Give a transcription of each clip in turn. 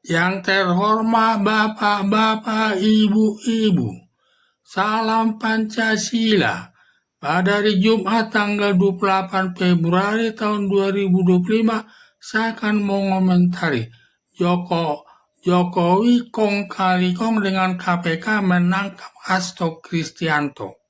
Yang terhormat Bapak-bapak, Ibu-ibu, salam Pancasila. Pada hari Jumat tanggal 28 Februari tahun 2025, saya akan mengomentari Jokowi kong kali kong dengan KPK menangkap Hasto Kristianto.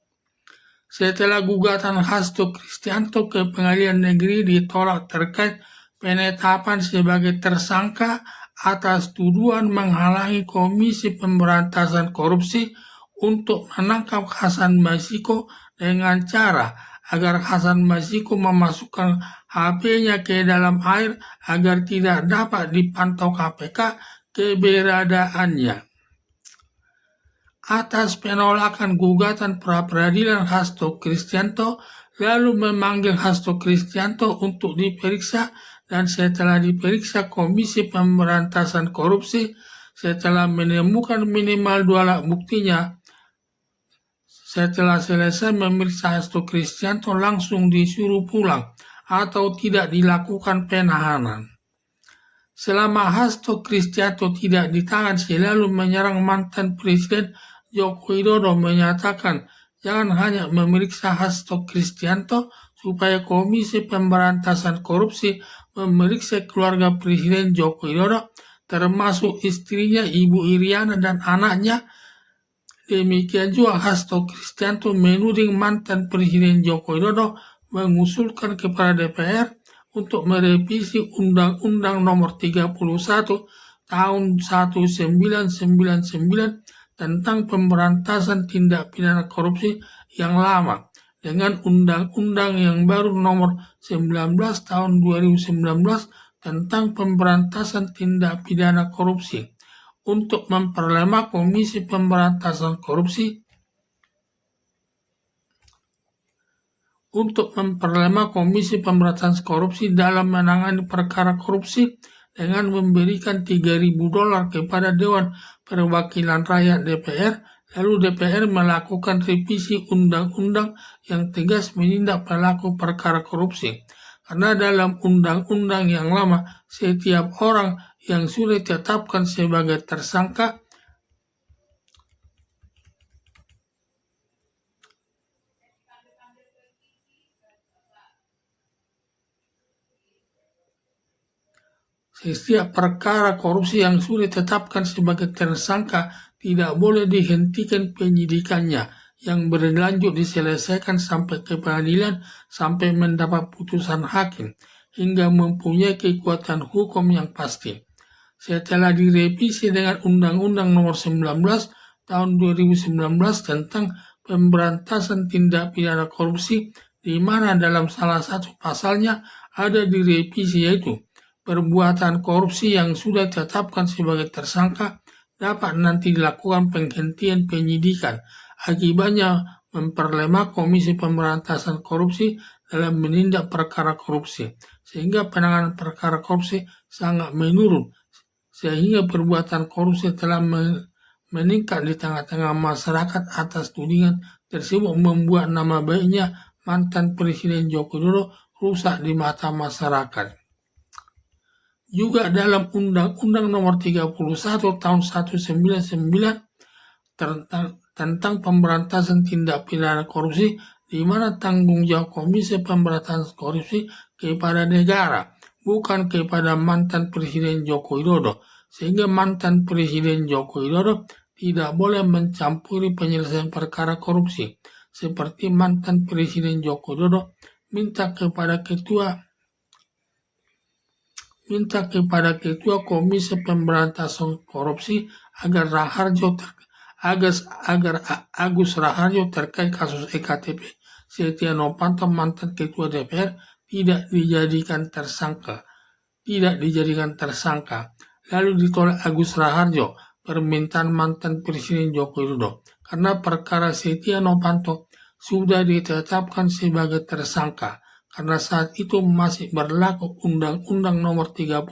Setelah gugatan Hasto Kristianto ke Pengadilan Negeri ditolak terkait penetapan sebagai tersangka atas tuduhan menghalangi Komisi Pemberantasan Korupsi untuk menangkap Hasan Masiku dengan cara agar Hasan Masiku memasukkan HP-nya ke dalam air agar tidak dapat dipantau KPK keberadaannya. Atas penolakan gugatan pra-peradilan Hasto Kristianto, lalu memanggil Hasto Kristianto untuk diperiksa, dan setelah diperiksa Komisi Pemberantasan Korupsi, setelah menemukan minimal 2 alat buktinya, setelah selesai memeriksa Hasto Kristianto langsung disuruh pulang atau tidak dilakukan penahanan. Selama Hasto Kristianto tidak ditahan, selalu menyerang mantan Presiden Joko Widodo, menyatakan jangan hanya memeriksa Hasto Kristianto supaya Komisi Pemberantasan Korupsi memeriksa keluarga Presiden Joko Widodo, termasuk istrinya Ibu Iriana dan anaknya. Demikian juga Hasto Kristianto menuding mantan Presiden Joko Widodo mengusulkan kepada DPR untuk merevisi Undang-Undang Nomor 31 Tahun 1999 tentang pemberantasan tindak pidana korupsi yang lama dengan undang-undang yang baru Nomor 19 Tahun 2019 tentang pemberantasan tindak pidana korupsi untuk memperlemah Komisi Pemberantasan Korupsi dalam menangani perkara korupsi dengan memberikan $3.000 kepada Dewan Perwakilan Rakyat DPR, lalu DPR melakukan revisi undang-undang yang tegas menindak pelaku perkara korupsi. Karena dalam undang-undang yang lama, setiap orang yang sudah ditetapkan sebagai tersangka setiap perkara korupsi yang sudah ditetapkan sebagai tersangka tidak boleh dihentikan penyidikannya, yang berlanjut diselesaikan sampai ke pengadilan sampai mendapat putusan hakim hingga mempunyai kekuatan hukum yang pasti. Setelah direvisi dengan Undang-Undang Nomor 19 Tahun 2019 tentang pemberantasan tindak pidana korupsi, di mana dalam salah satu pasalnya ada direvisi, yaitu perbuatan korupsi yang sudah ditetapkan sebagai tersangka dapat nanti dilakukan penghentian penyidikan. Akibatnya memperlemah Komisi Pemberantasan Korupsi dalam menindak perkara korupsi, sehingga penanganan perkara korupsi sangat menurun, sehingga perbuatan korupsi telah meningkat di tengah-tengah masyarakat. Atas tudingan tersebut membuat nama baiknya mantan Presiden Joko Widodo rusak di mata masyarakat. Juga dalam Undang-Undang Nomor 31 Tahun 1999 tentang pemberantasan tindak pidana korupsi, di mana tanggung jawab Komisi Pemberantasan Korupsi kepada negara, bukan kepada mantan Presiden Joko Widodo, sehingga mantan Presiden Joko Widodo tidak boleh mencampuri penyelesaian perkara korupsi. Seperti mantan Presiden Joko Widodo minta kepada ketua Komisi Pemberantasan Korupsi agar Agus Raharjo terkait kasus EKTP Setia Novanto, mantan Ketua DPR, tidak dijadikan tersangka. Lalu ditolak Agus Raharjo permintaan mantan Presiden Joko Widodo karena perkara Setia Novanto sudah ditetapkan sebagai tersangka, karena saat itu masih berlaku Undang-Undang Nomor 31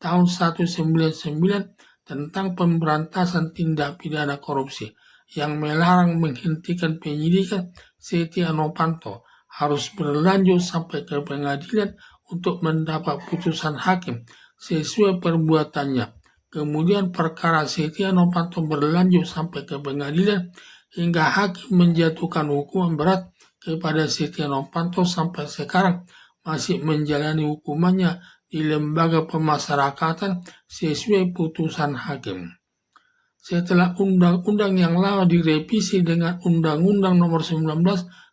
Tahun 1999 tentang pemberantasan tindak pidana korupsi yang melarang menghentikan penyidikan Setia Novanto harus berlanjut sampai ke pengadilan untuk mendapat putusan hakim sesuai perbuatannya. Kemudian perkara Setia Novanto berlanjut sampai ke pengadilan hingga hakim menjatuhkan hukuman berat kepada Setia Novanto sampai sekarang masih menjalani hukumannya di lembaga pemasyarakatan sesuai putusan hakim. Setelah undang-undang yang lama direvisi dengan Undang-Undang Nomor 19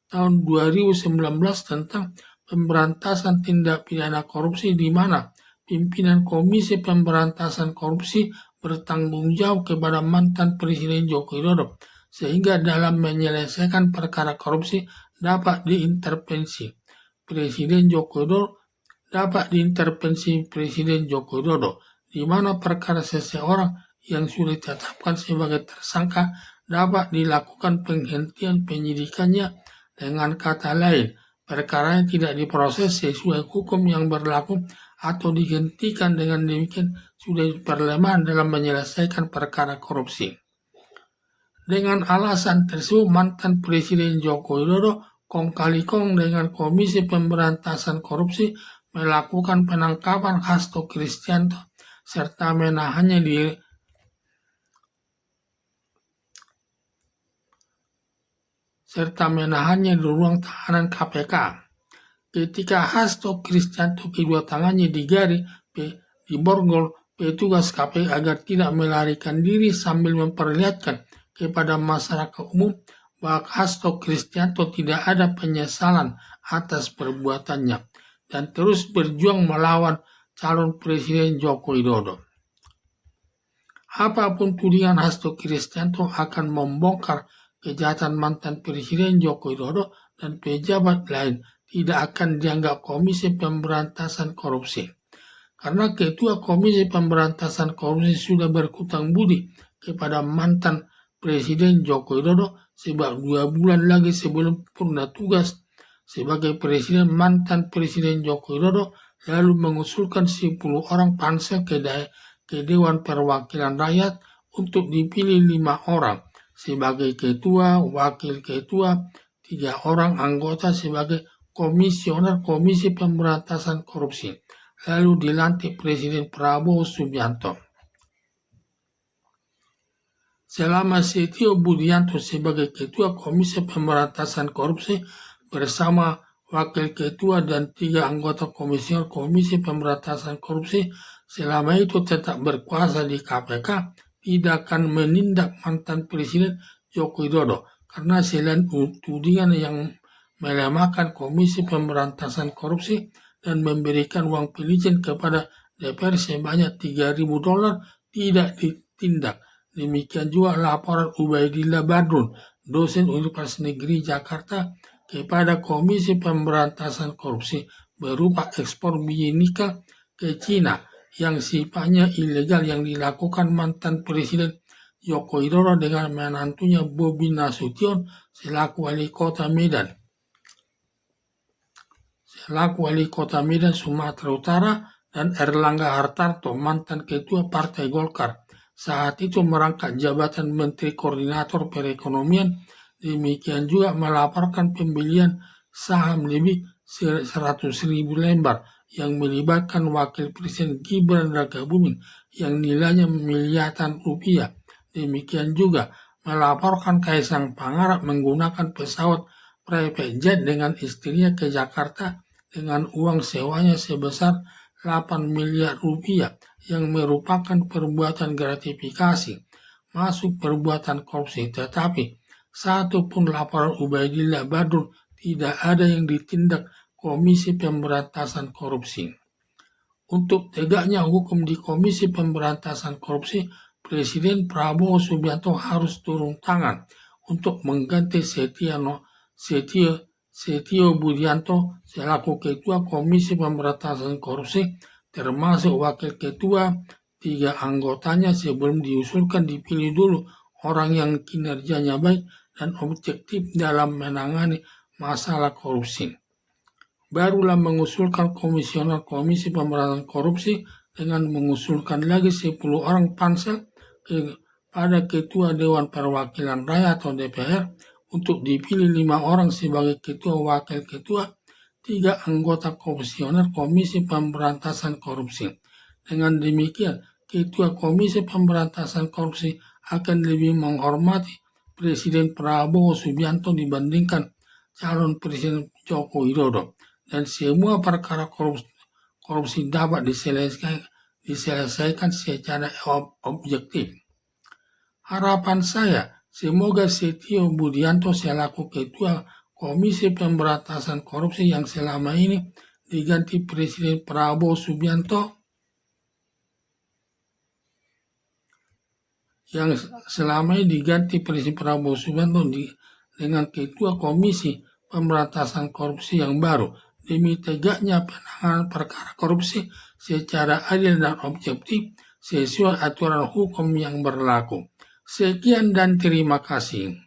tahun 2019 tentang pemberantasan tindak pidana korupsi, di mana pimpinan Komisi Pemberantasan Korupsi bertanggung jawab kepada mantan Presiden Joko Widodo, sehingga dalam menyelesaikan perkara korupsi dapat diintervensi Presiden Joko Widodo di mana perkara seseorang yang sudah ditetapkan sebagai tersangka dapat dilakukan penghentian penyidikannya. Dengan kata lain, perkara yang tidak diproses sesuai hukum yang berlaku atau dihentikan, dengan demikian sudah diperlemah dalam menyelesaikan perkara korupsi. Dengan alasan tersebut, mantan Presiden Joko Widodo kong kali kong dengan Komisi Pemberantasan Korupsi melakukan penangkapan Hasto Kristianto serta menahannya di ruang tahanan KPK. Ketika Hasto Kristianto kedua tangannya diborgol petugas KPK agar tidak melarikan diri sambil memperlihatkan kepada masyarakat umum bahwa Hasto Kristianto tidak ada penyesalan atas perbuatannya dan terus berjuang melawan calon Presiden Joko Widodo. Apapun tudingan Hasto Kristianto akan membongkar kejahatan mantan Presiden Joko Widodo dan pejabat lain tidak akan dianggap Komisi Pemberantasan Korupsi. Karena Ketua Komisi Pemberantasan Korupsi sudah berhutang budi kepada mantan Presiden Joko Widodo sebab 2 bulan lagi sebelum purna tugas sebagai Presiden, mantan Presiden Joko Widodo lalu mengusulkan 10 orang pansel ke Dewan Perwakilan Rakyat untuk dipilih 5 orang sebagai ketua, wakil ketua, 3 orang anggota sebagai komisioner Komisi Pemberantasan Korupsi. Lalu dilantik Presiden Prabowo Subianto. Selama Setio Budianto sebagai Ketua Komisi Pemberantasan Korupsi bersama Wakil Ketua dan 3 anggota Komisioner Komisi Pemberantasan Korupsi selama itu tetap berkuasa di KPK, tidak akan menindak mantan Presiden Joko Widodo karena selain tudingan yang melemahkan Komisi Pemberantasan Korupsi dan memberikan uang pelicin kepada DPR sebanyak $3.000 tidak ditindak. Demikian juga laporan Ubaidillah Badrun, dosen Universitas Negeri Jakarta, kepada Komisi Pemberantasan Korupsi berupa ekspor biji nikel ke Cina yang sifatnya ilegal yang dilakukan mantan Presiden Joko Widodo dengan menantunya Bobi Nasution selaku wali kota Medan Sumatera Utara, dan Erlangga Hartarto, mantan Ketua Partai Golkar, saat itu merangkap jabatan Menteri Koordinator Perekonomian. Demikian juga melaporkan pembelian saham lebih 100.000 lembar yang melibatkan Wakil Presiden Gibran Rakabuming yang nilainya miliaran rupiah. Demikian juga melaporkan Kaisang Pangarep menggunakan pesawat private jet dengan istrinya ke Jakarta dengan uang sewanya sebesar 8 miliar rupiah yang merupakan perbuatan gratifikasi masuk perbuatan korupsi. Tetapi satu pun laporan Ubaidillah Badrun tidak ada yang ditindak Komisi Pemberantasan Korupsi. Untuk tegaknya hukum di Komisi Pemberantasan Korupsi, Presiden Prabowo Subianto harus turun tangan untuk mengganti Setio Budianto selaku Ketua Komisi Pemberantasan Korupsi, termasuk Wakil Ketua, 3 anggotanya sebelum diusulkan dipilih dulu orang yang kinerjanya baik dan objektif dalam menangani masalah korupsi. Barulah mengusulkan komisioner Komisi Pemberantasan Korupsi dengan mengusulkan lagi 10 orang pansel kepada Ketua Dewan Perwakilan Rakyat atau DPR untuk dipilih 5 orang sebagai Ketua, Wakil Ketua, 3 anggota komisioner Komisi Pemberantasan Korupsi. Dengan demikian, Ketua Komisi Pemberantasan Korupsi akan lebih menghormati Presiden Prabowo Subianto dibandingkan calon Presiden Joko Widodo, dan semua perkara korupsi dapat diselesaikan secara objektif. Harapan saya, semoga Setio Budianto selaku Ketua Komisi Pemberantasan Korupsi yang selama ini diganti Presiden Prabowo Subianto, dengan Ketua Komisi Pemberantasan Korupsi yang baru demi tegaknya penanganan perkara korupsi secara adil dan objektif sesuai aturan hukum yang berlaku. Sekian dan terima kasih.